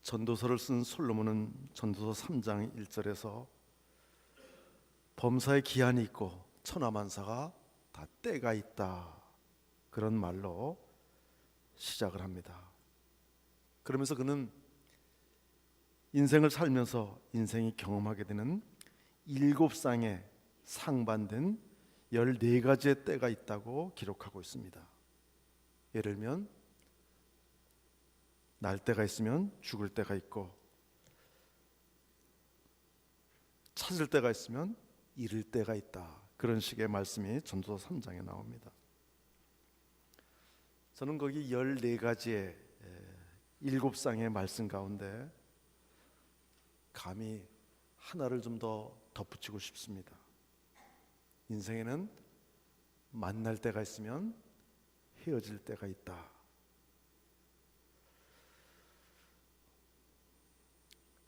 전도서를 쓴 솔로몬은 전도서 3장 1절에서 범사에 기한이 있고 천하만사가 다 때가 있다, 그런 말로 시작을 합니다. 그러면서 그는 인생을 살면서 인생이 경험하게 되는 7쌍의 상반된 14가지의 때가 있다고 기록하고 있습니다. 예를 들면 날 때가 있으면 죽을 때가 있고, 찾을 때가 있으면 잃을 때가 있다, 그런 식의 말씀이 전도서 3장에 나옵니다. 저는 거기 14가지의 7쌍의 말씀 가운데 감히 하나를 좀 더 덧붙이고 싶습니다. 인생에는 만날 때가 있으면 헤어질 때가 있다.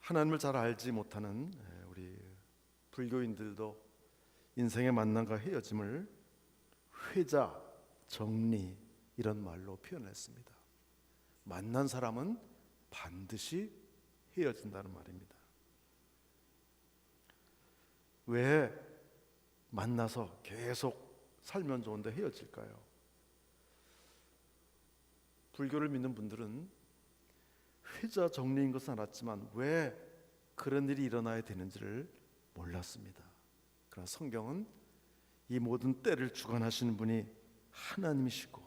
하나님을 잘 알지 못하는 우리 불교인들도 인생의 만남과 헤어짐을 회자, 정리, 이런 말로 표현했습니다. 만난 사람은 반드시 헤어진다는 말입니다. 왜 만나서 계속 살면 좋은데 헤어질까요? 불교를 믿는 분들은 회자 정리인 것은 알았지만 왜 그런 일이 일어나야 되는지를 몰랐습니다. 그러나 성경은 이 모든 때를 주관하시는 분이 하나님이시고,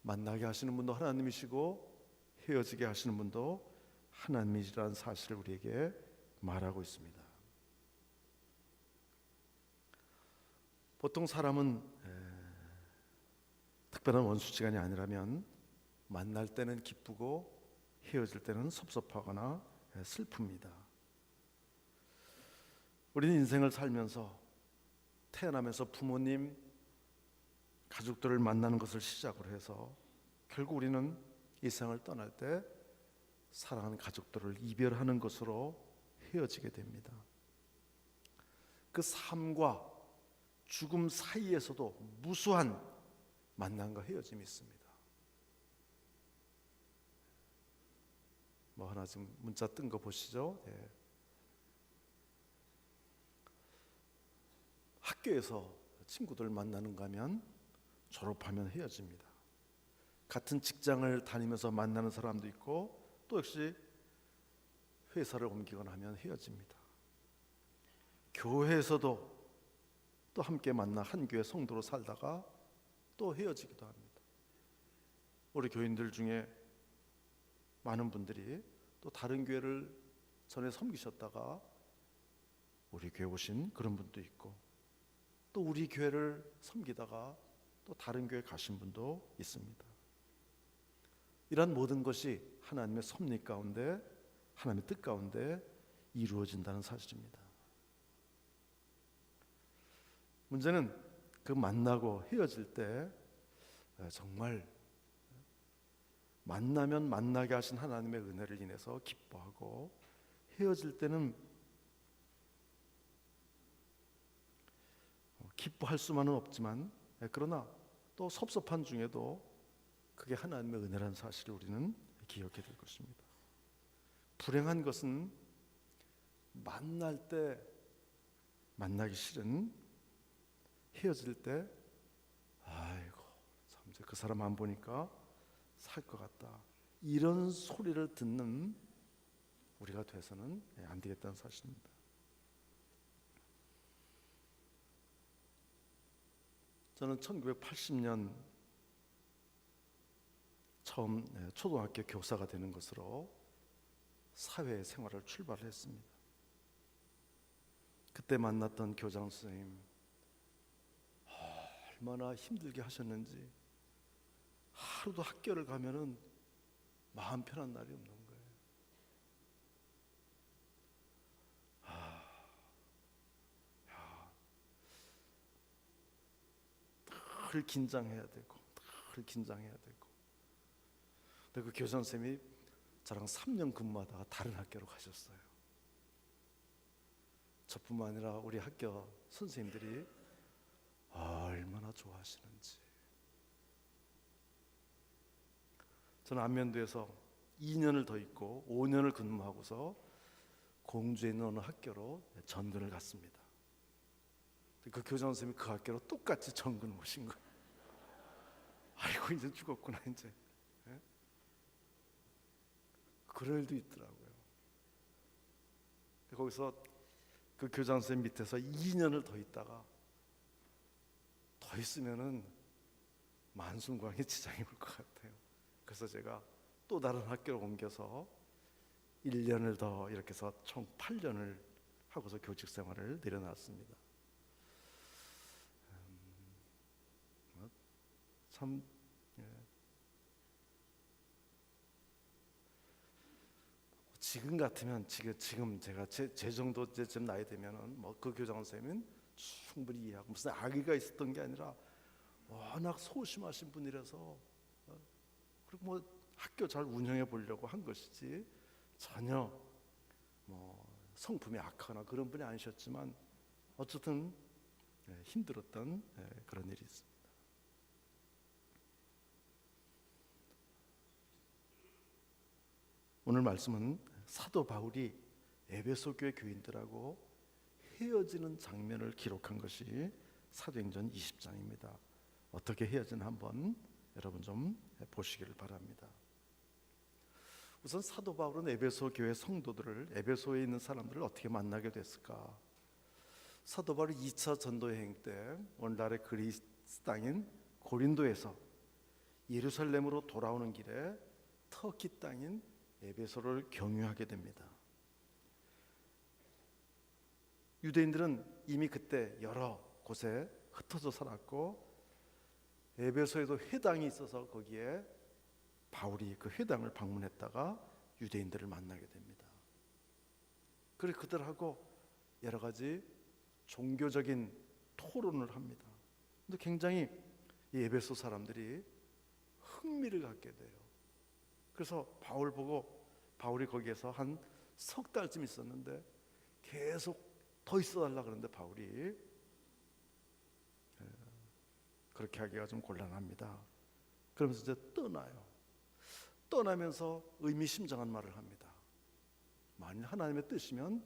만나게 하시는 분도 하나님이시고 헤어지게 하시는 분도 하나님이시라는 사실을 우리에게 말하고 있습니다. 보통 사람은 특별한 원수지간이 아니라면 만날 때는 기쁘고 헤어질 때는 섭섭하거나 슬픕니다. 우리는 인생을 살면서 태어나면서 부모님, 가족들을 만나는 것을 시작으로 해서 결국 우리는 이 세상을 떠날 때 사랑하는 가족들을 이별하는 것으로 헤어지게 됩니다. 그 삶과 죽음 사이에서도 무수한 만남과 헤어짐이 있습니다. 뭐 하나 지금 문자 뜬 거 보시죠? 학교에서 친구들 만나는 거 하면 졸업하면 헤어집니다. 같은 직장을 다니면서 만나는 사람도 있고, 또 역시 회사를 옮기거나 하면 헤어집니다. 교회에서도 또 함께 만나 한 교회 성도로 살다가 또 헤어지기도 합니다. 우리 교인들 중에 많은 분들이 또 다른 교회를 전에 섬기셨다가 우리 교회 오신 그런 분도 있고, 또 우리 교회를 섬기다가 또 다른 교회 가신 분도 있습니다. 이런 모든 것이 하나님의 섭리 가운데, 하나님의 뜻 가운데 이루어진다는 사실입니다. 문제는 그 만나고 헤어질 때 정말 만나면 만나게 하신 하나님의 은혜를 인해서 기뻐하고, 헤어질 때는 기뻐할 수만은 없지만 그러나 또 섭섭한 중에도 그게 하나님의 은혜라는 사실을 우리는 기억해야 될 것입니다. 불행한 것은 만날 때 만나기 싫은, 헤어질 때 아이고 참 그 사람 안 보니까 살 것 같다, 이런 소리를 듣는 우리가 돼서는 안 되겠다는 사실입니다. 저는 1980년 처음 초등학교 교사가 되는 것으로 사회 생활을 출발을 했습니다. 그때 만났던 교장 선생님 얼마나 힘들게 하셨는지, 하루도 학교를 가면은 마음 편한 날이 없는 거예요. 늘 긴장해야 되고, 늘 긴장해야 되고. 근데 그 교장 선생님이 저랑 3년 근무하다가 다른 학교로 가셨어요. 저뿐만 아니라 우리 학교 선생님들이 얼마나 좋아하시는지. 저는 안면도에서 2년을 더 있고 5년을 근무하고서 공주에 있는 어느 학교로 전근을 갔습니다. 그 교장 선생님이 그 학교로 똑같이 전근을 오신 거예요. 아이고 이제 죽었구나 이제. 예? 그럴 일도 있더라고요. 거기서 그 교장 선생님 밑에서 2년을 더 있다가 더 있으면은 만순광에 지장이 올 것 같아요. 그래서 제가 또 다른 학교로 옮겨서 1년을 더 이렇게 해서 총 8년을 하고서 교직 생활을 내려놨습니다. 참 지금 같으면 지금 제가 제 정도 쯤 나이 되면은 뭐 그 교장 선생님은 충분히 이해하고 무슨 악의가 있었던 게 아니라 워낙 소심하신 분이라서 그리고 뭐 학교 잘 운영해 보려고 한 것이지 전혀 뭐 성품이 악하거나 그런 분이 아니셨지만 어쨌든 힘들었던 그런 일이 있습니다. 오늘 말씀은 사도 바울이 에베소 교회 교인들하고 헤어지는 장면을 기록한 것이 사도행전 20장입니다. 어떻게 헤어지나 한번 여러분 좀 보시기를 바랍니다. 우선 사도 바울은 에베소 교회 성도들을, 에베소에 있는 사람들을 어떻게 만나게 됐을까? 사도 바울이 2차 전도 여행 때 오늘날의 그리스 땅인 고린도에서 예루살렘으로 돌아오는 길에 터키 땅인 에베소를 경유하게 됩니다. 유대인들은 이미 그때 여러 곳에 흩어져 살았고 에베소에도 회당이 있어서 거기에 바울이 그 회당을 방문했다가 유대인들을 만나게 됩니다. 그리고 그들하고 여러 가지 종교적인 토론을 합니다. 근데 굉장히 이 에베소 사람들이 흥미를 갖게 돼요. 그래서 바울 보고 바울이 거기에서 한 석 달쯤 있었는데 계속 더 있어달라 그러는데 바울이 그렇게 하기가 좀 곤란합니다. 그러면서 이제 떠나요. 떠나면서 의미심장한 말을 합니다. 만일 하나님의 뜻이면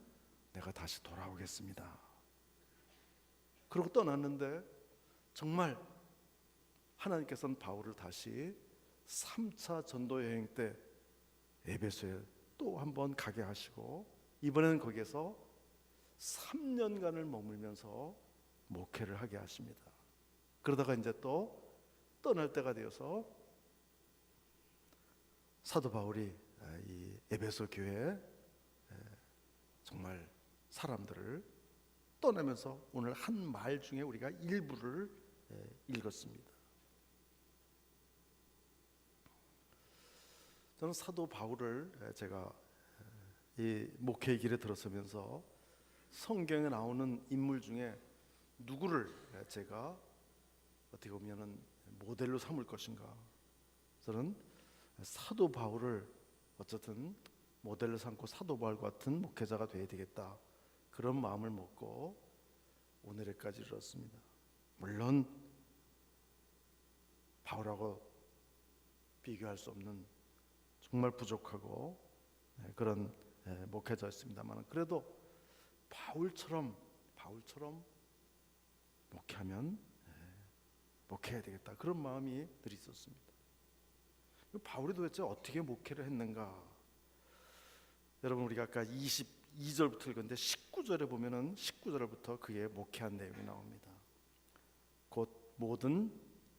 내가 다시 돌아오겠습니다. 그러고 떠났는데 정말 하나님께서는 바울을 다시 3차 전도 여행 때 에베소에 또 한번 가게 하시고 이번에는 거기에서 3년간을 머물면서 목회를 하게 하십니다. 그러다가 이제 또 떠날 때가 되어서 사도 바울이 이 에베소 교회 정말 사람들을 떠나면서 오늘 한 말 중에 우리가 일부를 읽었습니다. 저는 사도 바울을 제가 이 목회의 길에 들어서면서 성경에 나오는 인물 중에 누구를 제가 어떻게 보면은 모델로 삼을 것인가? 저는 사도 바울을 어쨌든 모델로 삼고 사도 바울 같은 목회자가 되어야 되겠다. 그런 마음을 먹고 오늘에까지 이르렀습니다. 물론 바울하고 비교할 수 없는 정말 부족하고 그런 목회자였습니다만 그래도 바울처럼 목회하면 목회해야 되겠다 그런 마음이 늘 있었습니다. 바울이 도대체 어떻게 목회를 했는가? 여러분 우리가 아까 22절부터 읽었는데 19절에 보면은 19절부터 그의 목회한 내용이 나옵니다. 곧 모든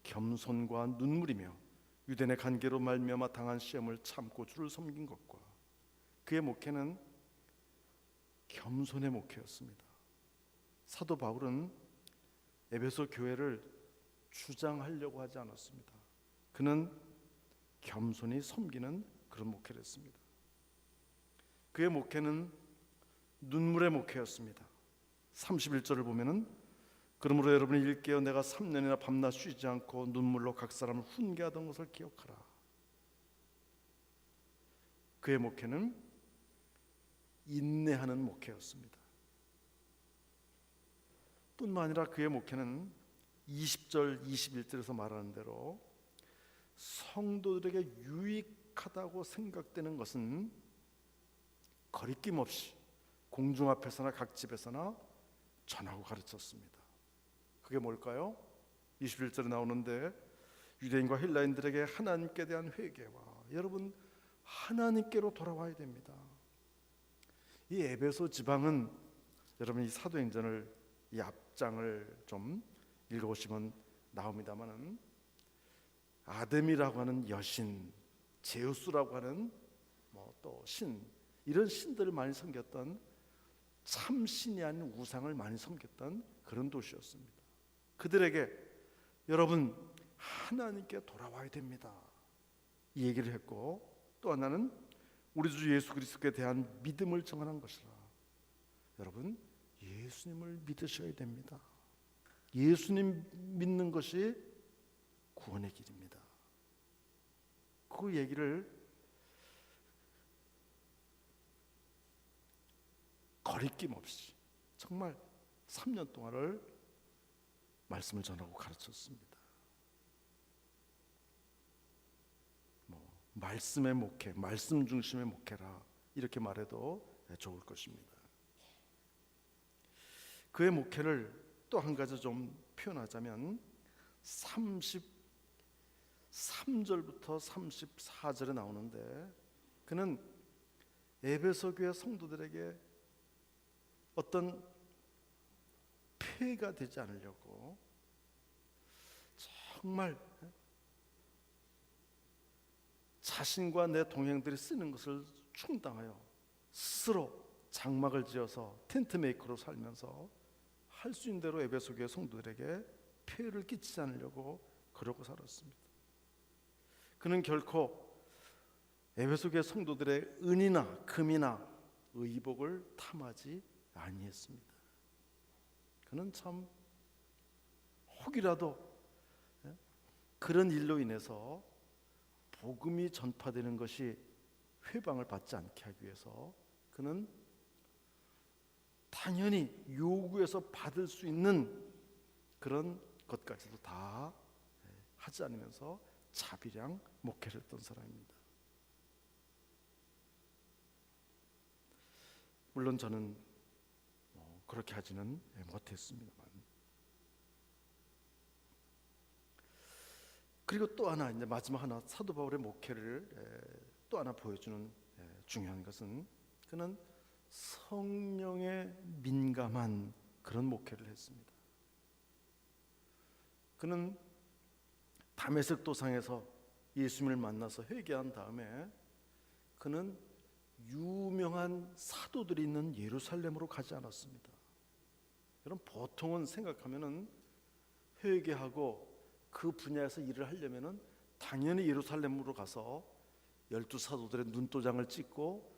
겸손과 눈물이며 유대인의 관계로 말미암아 당한 시험을 참고 주를 섬긴 것과 그의 목회는 겸손의 목회였습니다. 사도 바울은 에베소 교회를 주장하려고 하지 않았습니다. 그는 겸손히 섬기는 그런 목회를 했습니다. 그의 목회는 눈물의 목회였습니다. 31절을 보면은 그러므로 여러분이 일깨어 내가 3년이나 밤낮 쉬지 않고 눈물로 각 사람을 훈계하던 것을 기억하라. 그의 목회는 인내하는 목회였습니다. 뿐만 아니라 그의 목회는 20절 21절에서 말하는 대로 성도들에게 유익하다고 생각되는 것은 거리낌 없이 공중 앞에서나 각 집에서나 전하고 가르쳤습니다. 그게 뭘까요? 21절에 나오는데 유대인과 헬라인들에게 하나님께 대한 회개와 여러분 하나님께로 돌아와야 됩니다. 이 에베소 지방은 여러분 이 사도행전을 이 앞장을 좀 읽어보시면 나옵니다만은 아데미라고 하는 여신, 제우스라고 하는 또 신, 이런 신들을 많이 섬겼던 참신이 아닌 우상을 많이 섬겼던 그런 도시였습니다. 그들에게 여러분 하나님께 돌아와야 됩니다, 이 얘기를 했고, 또 하나는 우리 주 예수 그리스도에 대한 믿음을 정언한 것이라. 여러분 예수님을 믿으셔야 됩니다. 예수님 믿는 것이 구원의 길입니다. 그 얘기를 거리낌 없이 정말 3년 동안을 말씀을 전하고 가르쳤습니다. 말씀의 목회, 말씀 중심의 목회라 이렇게 말해도 좋을 것입니다. 그의 목회를 또 한 가지 좀 표현하자면 33절부터 34절에 나오는데 그는 에베소 교회 성도들에게 어떤 폐해가 되지 않으려고 정말 자신과 내 동행들이 쓰는 것을 충당하여 스스로 장막을 지어서 텐트 메이커로 살면서 할 수 있는 대로 에베소 교회 성도들에게 폐해를 끼치지 않으려고 그러고 살았습니다. 그는 결코 에베소 교회 성도들의 은이나 금이나 의복을 탐하지 아니했습니다. 그는 참 혹이라도 그런 일로 인해서 복음이 전파되는 것이 회방을 받지 않게 하기 위해서 그는 당연히 요구해서 받을 수 있는 그런 것까지도 다 하지 않으면서 자비량 목회를 했던 사람입니다. 물론 저는 그렇게 하지는 못했습니다만. 그리고 또 하나, 이제 마지막 하나, 사도 바울의 목회를 또 하나 보여주는 중요한 것은 그는 성령에 민감한 그런 목회를 했습니다. 그는 다메섹 도상에서 예수님을 만나서 회개한 다음에 그는 유명한 사도들이 있는 예루살렘으로 가지 않았습니다. 여러분 보통은 생각하면은 회개하고 그 분야에서 일을 하려면은 당연히 예루살렘으로 가서 12사도들의 눈도장을 찍고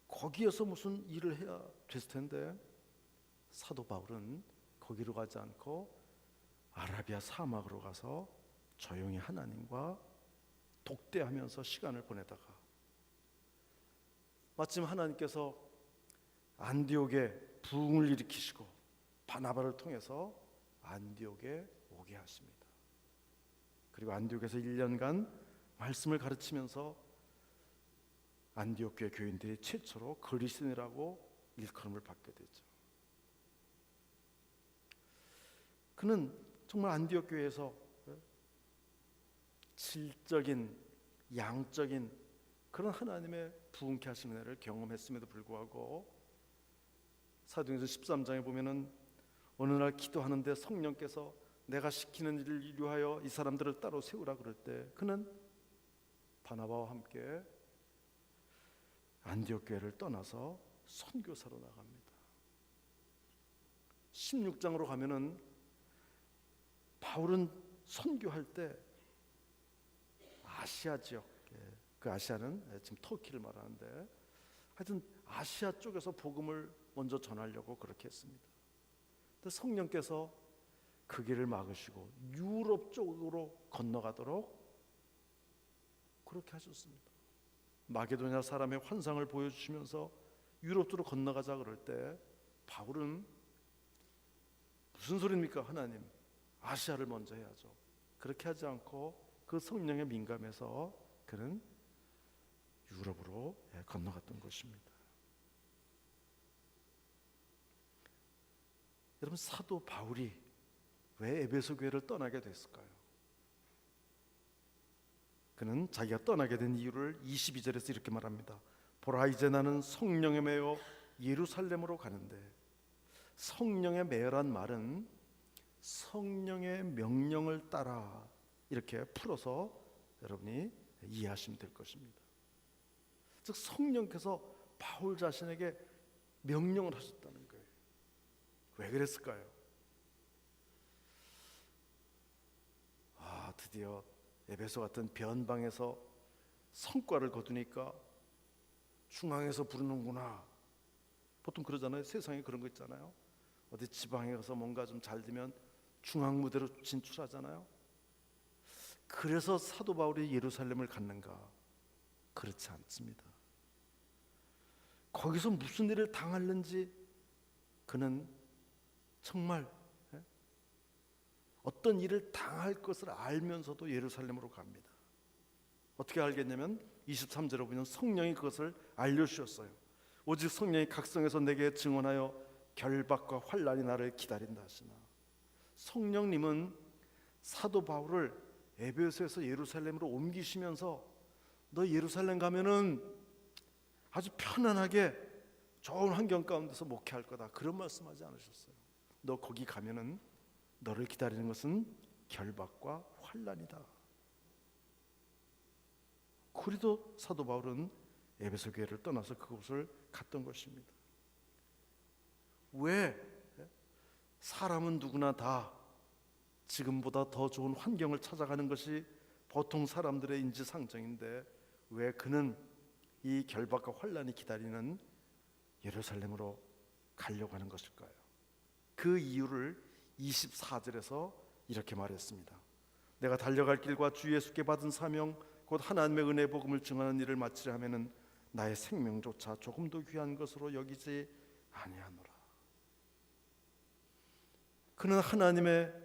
거기에서 무슨 일을 해야 됐을 텐데 사도 바울은 거기로 가지 않고 아라비아 사막으로 가서 조용히 하나님과 독대하면서 시간을 보내다가 마침 하나님께서 안디옥에 부흥을 일으키시고 바나바를 통해서 안디옥에 오게 하십니다. 그리고 안디옥에서 1년간 말씀을 가르치면서 안디옥 교회 교인들이 최초로 그리스도인이라고 일컬음을 받게 되죠. 그는 정말 안디옥 교회에서 질적인 양적인 그런 하나님의 부흥케 하시는 은혜를 경험했음에도 불구하고 사도행전 13장에 보면은 어느 날 기도하는데 성령께서 내가 시키는 일을 이루하여 이 사람들을 따로 세우라 그럴 때 그는 바나바와 함께 안디옥 교회를 떠나서 선교사로 나갑니다. 16장으로 가면은 바울은 선교할 때 아시아 지역, 그 아시아는 지금 터키를 말하는데 하여튼 아시아 쪽에서 복음을 먼저 전하려고 그렇게 했습니다. 근데 성령께서 그 길을 막으시고 유럽 쪽으로 건너가도록 그렇게 하셨습니다. 마게도냐 사람의 환상을 보여주시면서 유럽 쪽으로 건너가자 그럴 때 바울은 무슨 소리입니까 하나님, 아시아를 먼저 해야죠. 그렇게 하지 않고 그 성령에 민감해서 그는 유럽으로 건너갔던 것입니다. 여러분, 사도 바울이 왜 에베소 교회를 떠나게 됐을까요? 그는 자기가 떠나게 된 이유를 22절에서 이렇게 말합니다. 보라, 이제 나는 성령에 매여 예루살렘으로 가는데, 성령에 매여란 말은 성령의 명령을 따라 이렇게 풀어서 여러분이 이해하시면 될 것입니다. 즉 성령께서 바울 자신에게 명령을 하셨다는 거예요. 왜 그랬을까요? 드디어 에베소 같은 변방에서 성과를 거두니까 중앙에서 부르는구나. 보통 그러잖아요. 세상에 그런 거 있잖아요. 어디 지방에 가서 뭔가 좀 잘 되면 중앙 무대로 진출하잖아요. 그래서 사도 바울이 예루살렘을 갔는가? 그렇지 않습니다. 거기서 무슨 일을 당하는지 그는 정말 어떤 일을 당할 것을 알면서도 예루살렘으로 갑니다. 어떻게 알겠냐면 23절에 보면 성령이 그것을 알려주셨어요. 오직 성령이 각성해서 내게 증언하여 결박과 환난이 나를 기다린다 하시나. 성령님은 사도 바울을 에베소에서 예루살렘으로 옮기시면서 너 예루살렘 가면은 아주 편안하게 좋은 환경 가운데서 목회할 거다, 그런 말씀하지 않으셨어요. 너 거기 가면은 너를 기다리는 것은 결박과 환난이다. 그래도 사도 바울은 에베소 교회를 떠나서 그곳을 갔던 것입니다. 왜? 사람은 누구나 다 지금보다 더 좋은 환경을 찾아가는 것이 보통 사람들의 인지상정인데 왜 그는 이 결박과 환난이 기다리는 예루살렘으로 가려고 하는 것일까요? 그 이유를 24절에서 이렇게 말했습니다. 내가 달려갈 길과 주 예수께 받은 사명 곧 하나님의 은혜의 복음을 증언하는 일을 마치려 하면은 나의 생명조차 조금도 귀한 것으로 여기지 아니하노라. 그는 하나님의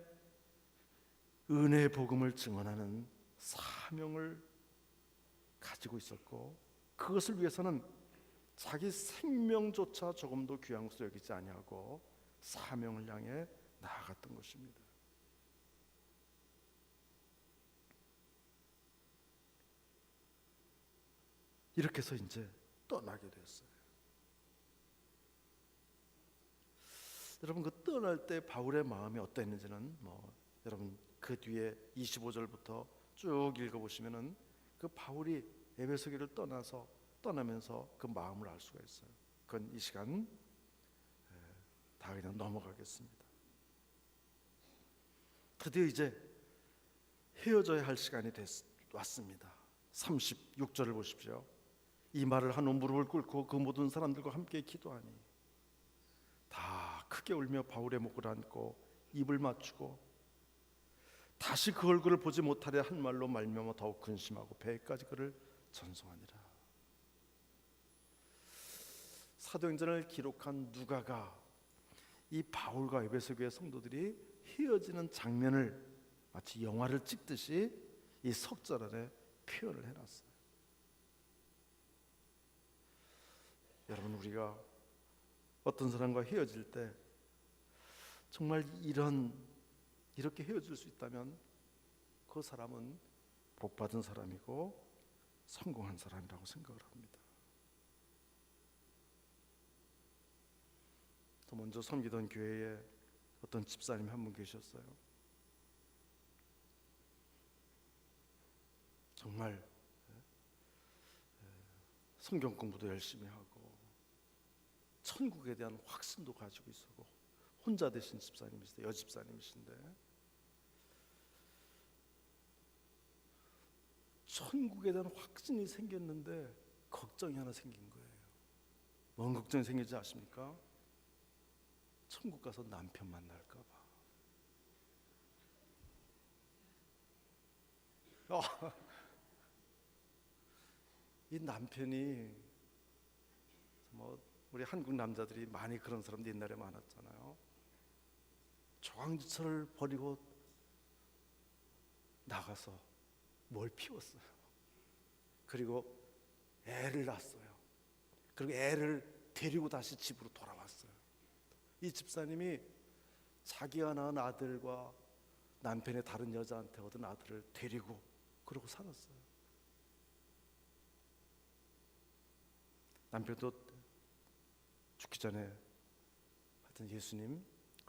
은혜의 복음을 증언하는 사명을 가지고 있었고 그것을 위해서는 자기 생명조차 조금도 귀한 것으로 여기지 아니하고 사명을 향해 나아갔던 것입니다. 이렇게 해서 이제 떠나게 됐어요. 여러분, 그 떠날 때 바울의 마음이 어땠는지는 여러분 그 뒤에 25절부터 쭉 읽어보시면은 그 바울이 에베소 교회를 떠나면서 그 마음을 알 수가 있어요. 그건 이 시간 다 그냥 넘어가겠습니다. 드디어 이제 헤어져야 할 시간이 왔습니다. 36절을 보십시오. 이 말을 한 후 무릎을 꿇고 그 모든 사람들과 함께 기도하니 다 크게 울며 바울의 목을 안고 입을 맞추고 다시 그 얼굴을 보지 못하려 한 말로 말미암아 더욱 근심하고 배에까지 그를 전송하니라. 사도행전을 기록한 누가가 이 바울과 에베소 교회 성도들이 헤어지는 장면을 마치 영화를 찍듯이 이 석절 안에 표현을 해놨어요. 여러분, 우리가 어떤 사람과 헤어질 때 정말 이렇게 헤어질 수 있다면 그 사람은 복받은 사람이고 성공한 사람이라고 생각을 합니다. 또 먼저 섬기던 교회에 어떤 집사님이 한 분 계셨어요. 정말 성경 공부도 열심히 하고 천국에 대한 확신도 가지고 있었고 혼자 되신 집사님이신데 여집사님이신데 천국에 대한 확신이 생겼는데 걱정이 하나 생긴 거예요. 뭔 걱정이 생기지 아십니까? 천국 가서 남편 만날까 봐. 이 남편이 우리 한국 남자들이 많이 그런 사람도 옛날에 많았잖아요. 조항지철을 버리고 나가서 뭘 피웠어요. 그리고 애를 낳았어요. 그리고 애를 데리고 다시 집으로 돌아왔어요. 이 집사님이 자기가 낳은 아들과 남편의 다른 여자한테 얻은 아들을 데리고 그러고 살았어요. 남편도 죽기 전에 하여튼 예수님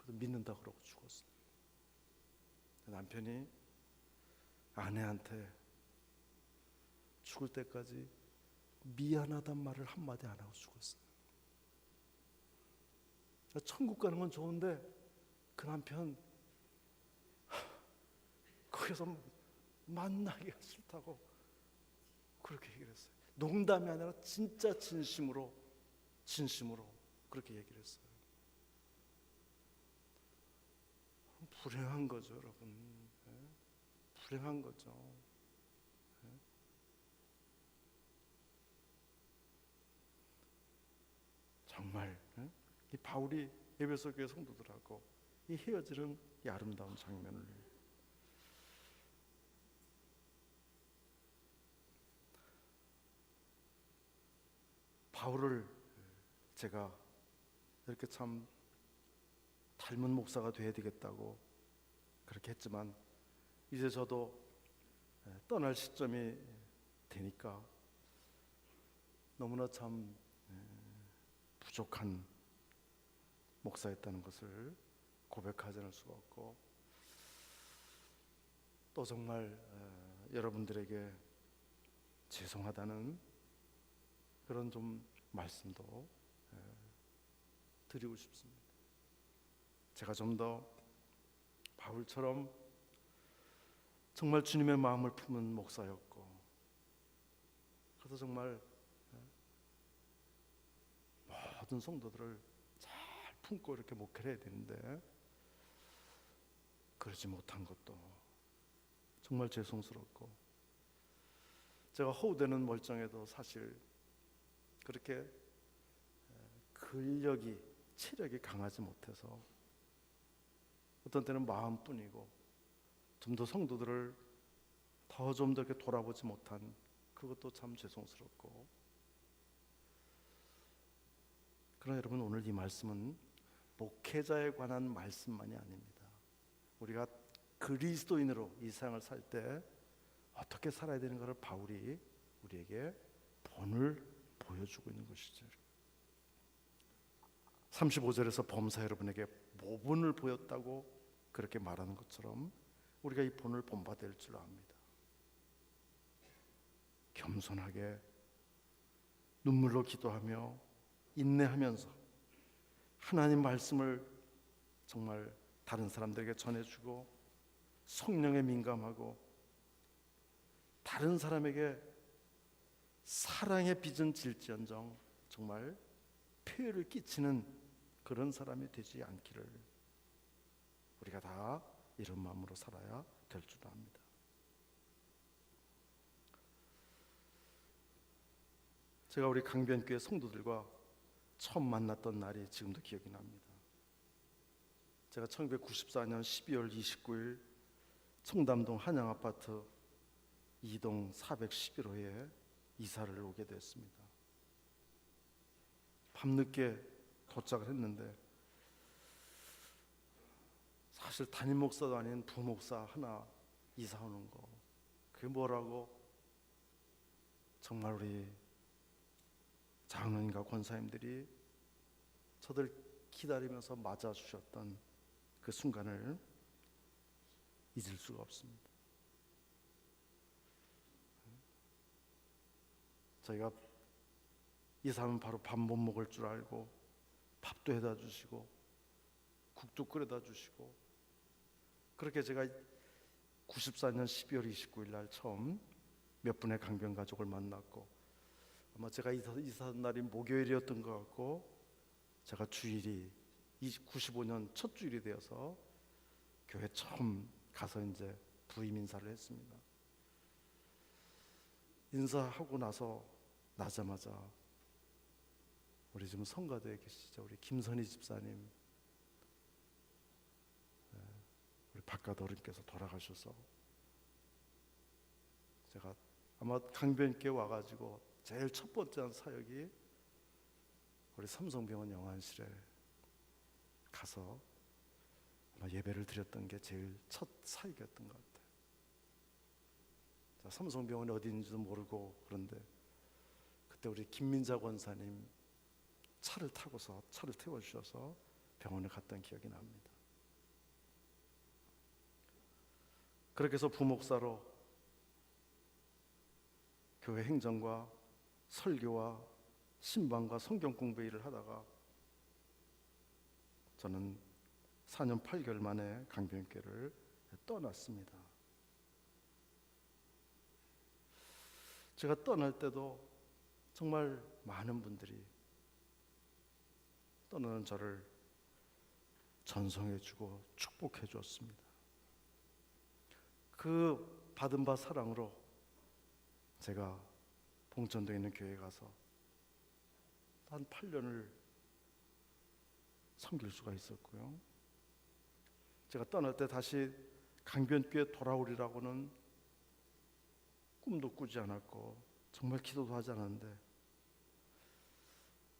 믿는다 그러고 죽었어요. 남편이 아내한테 죽을 때까지 미안하단 말을 한마디 안 하고 죽었어요. 천국 가는 건 좋은데 그 남편 거기서 만나기가 싫다고 그렇게 얘기를 했어요. 농담이 아니라 진짜 진심으로 그렇게 얘기를 했어요. 불행한 거죠, 여러분. 불행한 거죠. 정말 이 바울이 에베소 교회 성도들하고 이 헤어지는 이 아름다운 장면을 바울을 제가 이렇게 참 닮은 목사가 돼야 되겠다고 그렇게 했지만 이제 저도 떠날 시점이 되니까 너무나 참 부족한 목사였다는 것을 고백하지 않을 수가 없고 또 정말 여러분들에게 죄송하다는 그런 좀 말씀도 드리고 싶습니다. 제가 좀 더 바울처럼 정말 주님의 마음을 품은 목사였고 그래서 정말 모든 성도들을 잘 품고 이렇게 목회를 해야 되는데 그러지 못한 것도 정말 죄송스럽고 제가 허우대는 멀쩡해도 사실 그렇게 근력이 체력이 강하지 못해서 어떤 때는 마음뿐이고 좀 더 성도들을 좀 더 이렇게 돌아보지 못한 그것도 참 죄송스럽고 그러나 여러분 오늘 이 말씀은 목회자에 관한 말씀만이 아닙니다. 우리가 그리스도인으로 이 세상을 살 때 어떻게 살아야 되는가를 바울이 우리에게 본을 보여주고 있는 것이죠. 35절에서 범사 여러분에게 모본을 보였다고 그렇게 말하는 것처럼 우리가 이 본을 본받을 줄 압니다. 겸손하게 눈물로 기도하며 인내하면서 하나님 말씀을 정말 다른 사람들에게 전해주고 성령에 민감하고 다른 사람에게 사랑의 빚은 질지언정 정말 폐해를 끼치는 그런 사람이 되지 않기를 우리가 다 이런 마음으로 살아야 될 줄 압니다. 제가 우리 강변교회 성도들과 처음 만났던 날이 지금도 기억이 납니다. 제가 1994년 12월 29일 청담동 한양아파트 2동 411호에 이사를 오게 됐습니다. 밤늦게 도착을 했는데 사실 담임 목사도 아닌 부목사 하나 이사 오는 거 그게 뭐라고 정말 우리 장로님과 권사님들이 저들 기다리면서 맞아주셨던 그 순간을 잊을 수가 없습니다. 저희가 이사하면 바로 밥 못 먹을 줄 알고 밥도 해다 주시고 국도 끓여다 주시고 그렇게 제가 94년 12월 29일 날 처음 몇 분의 강변 가족을 만났고 아마 제가 이사한 날이 목요일이었던 것 같고 제가 주일이 95년 첫 주일이 되어서 교회 처음 가서 이제 부임 인사를 했습니다. 인사하고 나자마자 우리 지금 성가대에 계시죠. 우리 김선희 집사님, 우리 박가도 어른께서 돌아가셔서 제가 아마 강변교회 와가지고 제일 첫 번째 한 사역이 우리 삼성병원 영안실에 가서 아마 예배를 드렸던 게 제일 첫 사역이었던 것 같아요. 자, 삼성병원이 어디 있는지도 모르고, 그런데 그때 우리 김민자 권사님 차를 태워주셔서 병원에 갔던 기억이 납니다. 그렇게 해서 부목사로 교회 행정과 설교와 신방과 성경 공부 일을 하다가 저는 4년 8개월 만에 강변교회를 떠났습니다. 제가 떠날 때도 정말 많은 분들이 떠나는 저를 전송해주고 축복해주었습니다. 그 받은 바 사랑으로 제가 봉천동에 있는 교회에 가서 한 8년을 섬길 수가 있었고요. 제가 떠날 때 다시 강변교회 돌아오리라고는 꿈도 꾸지 않았고 정말 기도도 하지 않았는데,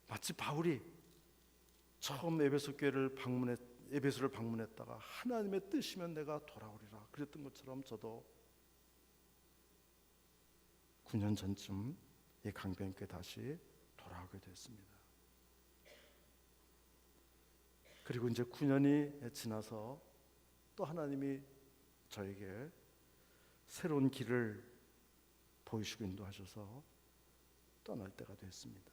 마치 바울이 처음 에베소를 방문했다가 하나님의 뜻이면 내가 돌아오리라 그랬던 것처럼 저도 9년 전쯤 이 강변교회 다시 돌아오게 됐습니다. 그리고 이제 9년이 지나서 또 하나님이 저에게 새로운 길을 보이시고 인도하셔서 떠날 때가 됐습니다.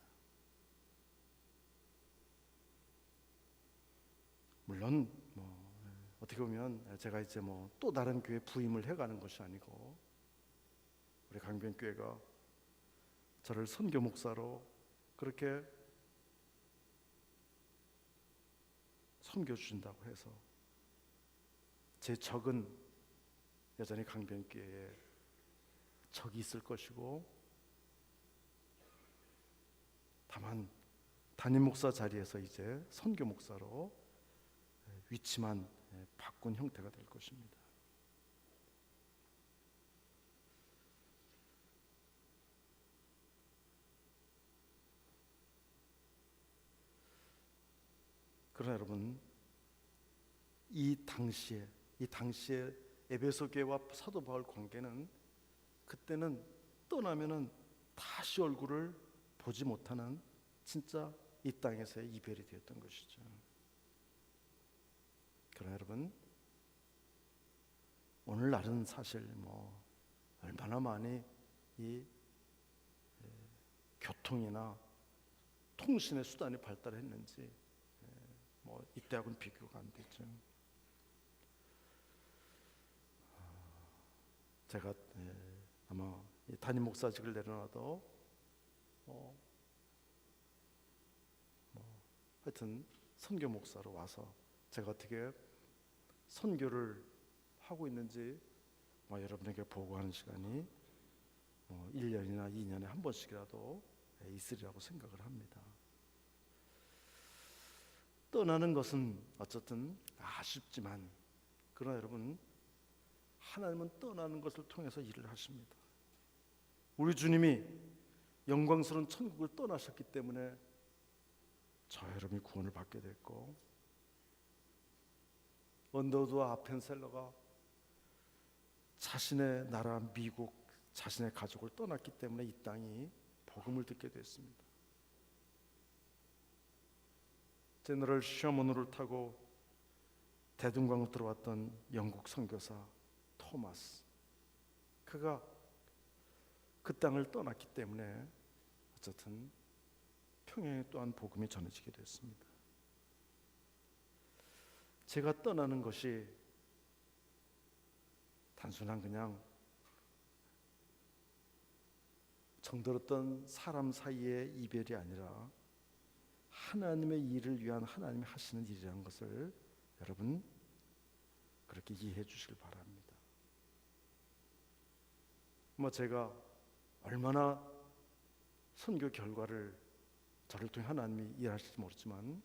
물론 어떻게 보면 제가 이제 또 다른 교회 부임을 해가는 것이 아니고, 우리 강변교회가 저를 선교 목사로 그렇게 섬겨주신다고 해서 제 적은 여전히 강변교회에 적이 있을 것이고, 다만 담임 목사 자리에서 이제 선교 목사로 위치만 바꾼 형태가 될 것입니다. 그러나 여러분, 이 당시에 에베소 교회와 사도 바울 관계는, 그때는 떠나면은 다시 얼굴을 보지 못하는 진짜 이 땅에서의 이별이 되었던 것이죠. 그러나 여러분, 오늘날은 사실 얼마나 많이 이 교통이나 통신의 수단이 발달했는지 이때하고는 비교가 안 되죠. 제가 아마 담임 목사직을 내려놔도 하여튼 선교 목사로 와서 제가 어떻게 선교를 하고 있는지 여러분에게 보고하는 시간이 1년이나 2년에 한 번씩이라도 있으리라고 생각을 합니다. 떠나는 것은 어쨌든 아쉽지만, 그러나 여러분, 하나님은 떠나는 것을 통해서 일을 하십니다. 우리 주님이 영광스러운 천국을 떠나셨기 때문에 저 여러분이 구원을 받게 됐고, 언더우드와 아펜셀러가 자신의 나라 미국, 자신의 가족을 떠났기 때문에 이 땅이 복음을 듣게 됐습니다. 제너럴 셔먼호를 타고 대동강을 들어왔던 영국 선교사 토마스, 그가 그 땅을 떠났기 때문에 어쨌든 평양에 또한 복음이 전해지게 됐습니다. 제가 떠나는 것이 단순한 그냥 정들었던 사람 사이의 이별이 아니라 하나님의 일을 위한 하나님이 하시는 일이라는 것을 여러분 그렇게 이해해 주시길 바랍니다. 제가 얼마나 선교 결과를 저를 통해 하나님이 일하실지 모르지만,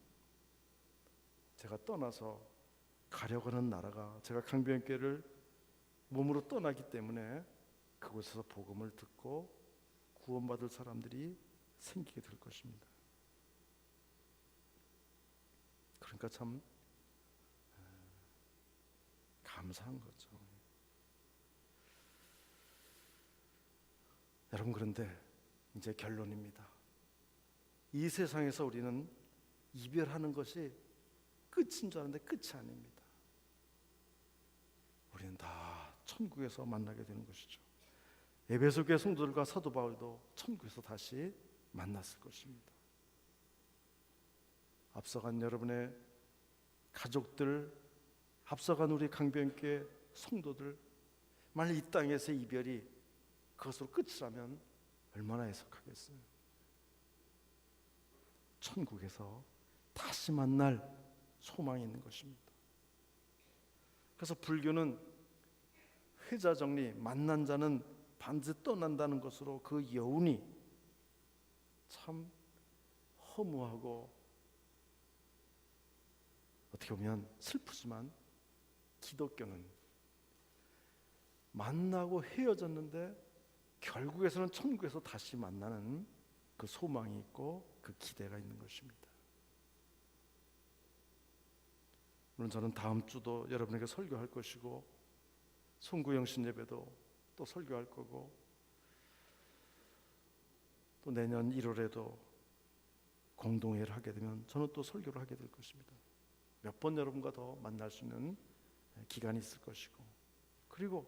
제가 떠나서 가려고 하는 나라가, 제가 강변교회를 몸으로 떠나기 때문에 그곳에서 복음을 듣고 구원받을 사람들이 생기게 될 것입니다. 그러니까 참 감사한 거죠. 여러분, 그런데 이제 결론입니다. 이 세상에서 우리는 이별하는 것이 끝인 줄 아는데 끝이 아닙니다. 우리는 다 천국에서 만나게 되는 것이죠. 에베소 교회 성도들과 사도 바울도 천국에서 다시 만났을 것입니다. 앞서간 여러분의 가족들, 앞서간 우리 강변교회 성도들, 만약 이 땅에서 이별이 그것으로 끝이라면 얼마나 애석하겠어요. 천국에서 다시 만날 소망이 있는 것입니다. 그래서 불교는 회자정리, 만난 자는 반드시 떠난다는 것으로 그 여운이 참 허무하고 어떻게 보면 슬프지만, 기독교는 만나고 헤어졌는데 결국에서는 천국에서 다시 만나는 그 소망이 있고 그 기대가 있는 것입니다. 물론 저는 다음 주도 여러분에게 설교할 것이고 송구영신 예배도 또 설교할 거고 또 내년 1월에도 공동회를 하게 되면 저는 또 설교를 하게 될 것입니다. 몇 번 여러분과 더 만날 수 있는 기간이 있을 것이고, 그리고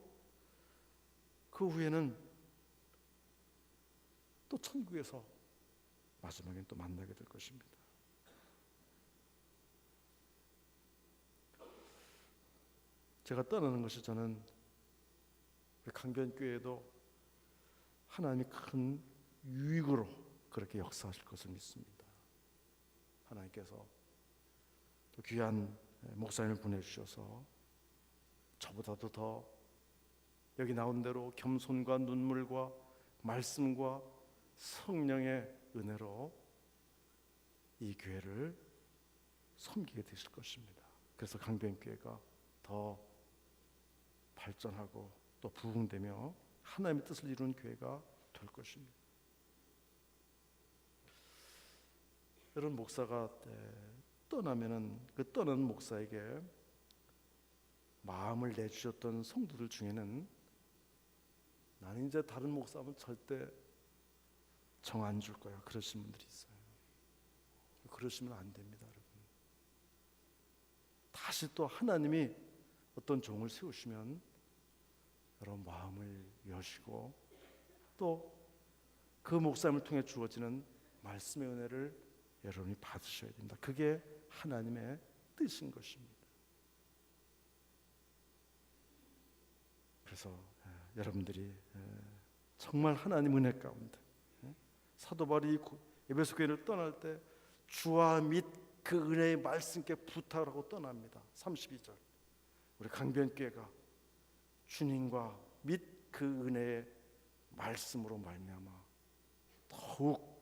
그 후에는 또 천국에서 마지막엔 또 만나게 될 것입니다. 제가 떠나는 것이 저는 우리 강변교회에도 하나님이 큰 유익으로 그렇게 역사하실 것을 믿습니다. 하나님께서 또 귀한 목사님을 보내주셔서 저보다도 더 여기 나온 대로 겸손과 눈물과 말씀과 성령의 은혜로 이 교회를 섬기게 되실 것입니다. 그래서 강변교회가 더 발전하고 또 부흥되며 하나님의 뜻을 이루는 교회가 될 것입니다. 여러분, 목사가 떠나면은 그 떠난 목사에게 마음을 내주셨던 성도들 중에는 나는 이제 다른 목사하면 절대 정 안 줄 거야, 그러신 분들이 있어요. 그러시면 안 됩니다, 여러분. 다시 또 하나님이 어떤 종을 세우시면 여러분 마음을 여시고 또 그 목사님을 통해 주어지는 말씀의 은혜를 여러분이 받으셔야 됩니다. 그게 하나님의 뜻인 것입니다. 그래서 여러분들이 정말 하나님 은혜 가운데 사도 바울이 에베소 교회를 떠날 때 주와 및 그 은혜의 말씀께 부탁을 하고 떠납니다. 32절 우리 강변교회가 주님과 및 그 은혜의 말씀으로 말미암아 더욱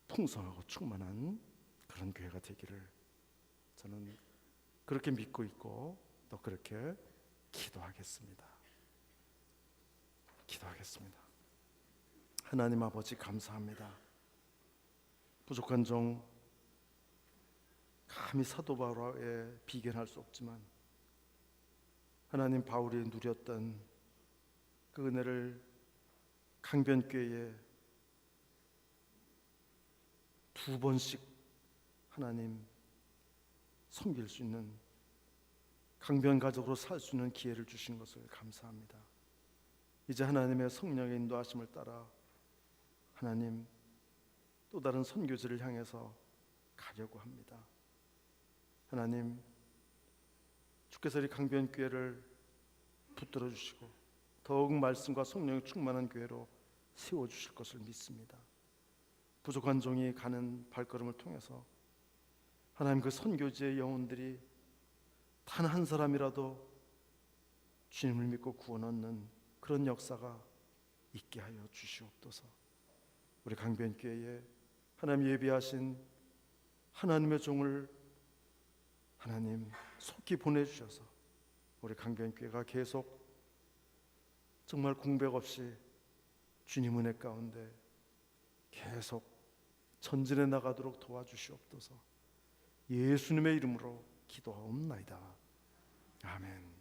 풍성하고 충만한 그런 교회가 되기를 저는 그렇게 믿고 있고 또 그렇게 기도하겠습니다. 하나님 아버지, 감사합니다. 부족한 종 감히 사도 바울에 비견할 수 없지만 하나님, 바울이 누렸던 그 은혜를 강변교회에 2번씩 하나님 섬길 수 있는 강변 가족으로 살 수 있는 기회를 주신 것을 감사합니다. 이제 하나님의 성령의 인도하심을 따라 하나님 또 다른 선교지를 향해서 가려고 합니다. 하나님, 주께서 이 강변교회를 붙들어 주시고 더욱 말씀과 성령이 충만한 교회로 세워주실 것을 믿습니다. 부족한 종이 가는 발걸음을 통해서 하나님, 그 선교지의 영혼들이 단 한 사람이라도 주님을 믿고 구원 얻는 그런 역사가 있게 하여 주시옵소서. 우리 강변교회에 하나님 예비하신 하나님의 종을 하나님 속히 보내주셔서 우리 강변교회가 계속 정말 공백 없이 주님 은혜 가운데 계속 전진해 나가도록 도와주시옵소서. 예수님의 이름으로 기도하옵나이다. 아멘.